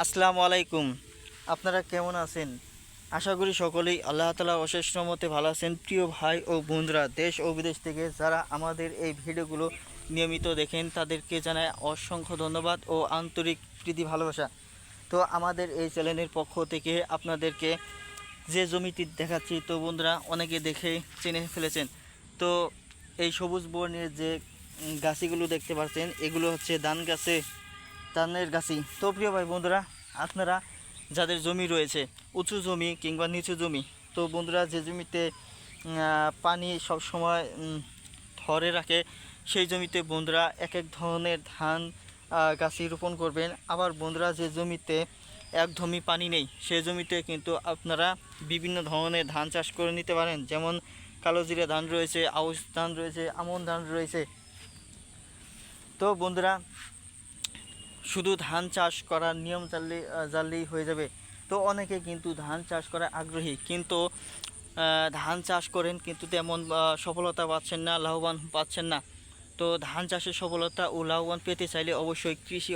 আসসালামু আলাইকুম। আপনারা কেমন আছেন? আশা করি সকলেই আল্লাহ তাআলা অশেষ রহমতে ভালো আছেন। প্রিয় ভাই ও বোনরা, দেশ ও বিদেশ থেকে যারা আমাদের এই ভিডিওগুলো নিয়মিত দেখেন তাদেরকে জানাই অসংখ্য ধন্যবাদ ও আন্তরিক প্রীতি ভালোবাসা। তো আমাদের এই চ্যানেলের পক্ষ থেকে আপনাদেরকে যে জমিটি দেখাচ্ছি, তো বন্ধুরা অনেকে দেখে চিনে ফেলেছেন। তো এই সবুজ বর্ণের যে গাছিগুলো দেখতে পাচ্ছেন, এগুলো হচ্ছে ধানের গাছি। তো প্রিয় ভাই বন্ধুরা, আপনারা যাদের জমি রয়েছে, উঁচু জমি কিংবা নিচু জমি, তো বন্ধুরা যে জমিতে পানি সব সময় ধরে রাখে, সেই জমিতে বন্ধুরা এক এক ধরনের ধান গাছি রোপণ করবেন। আবার বন্ধুরা যে জমিতে একদমই পানি নেই, সেই জমিতে কিন্তু আপনারা বিভিন্ন ধরনের ধান চাষ করে নিতে পারেন। যেমন কালোজিরা ধান রয়েছে, আউশ ধান রয়েছে, আমন ধান রয়েছে। তো বন্ধুরা শুধু ধান চাষ করার নিয়ম জানলেই হয়ে যাবে। তো অনেকে কিন্তু ধান চাষ করা আগ্রহী, কিন্তু ধান চাষ করেন কিন্তু তেমন সফলতা পাচ্ছেন না, লাভবান পাচ্ছেন না। তো ধান চাষের সফলতা ও লাভবান পেতে চাইলে অবশ্যই কৃষি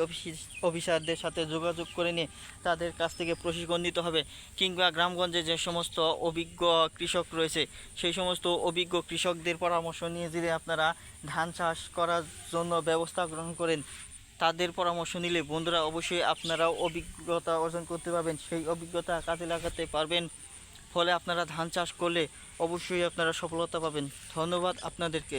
অফিসারদের সাথে যোগাযোগ করে নিয়ে তাদের কাছ থেকে প্রশিক্ষণ নিতে হবে, কিংবা গ্রামগঞ্জে যে সমস্ত অভিজ্ঞ কৃষক রয়েছে, সেই সমস্ত অভিজ্ঞ কৃষকদের পরামর্শ নিয়ে যদি আপনারা ধান চাষ করার জন্য ব্যবস্থা গ্রহণ করেন, তাদের পরামর্শ নিলে বন্ধুরা অবশ্যই আপনারাও অভিজ্ঞতা অর্জন করতে পারবেন, সেই অভিজ্ঞতা কাজে লাগাতে পারবেন। ফলে আপনারা ধান চাষ করলে অবশ্যই আপনারা সফলতা পাবেন। ধন্যবাদ আপনাদেরকে।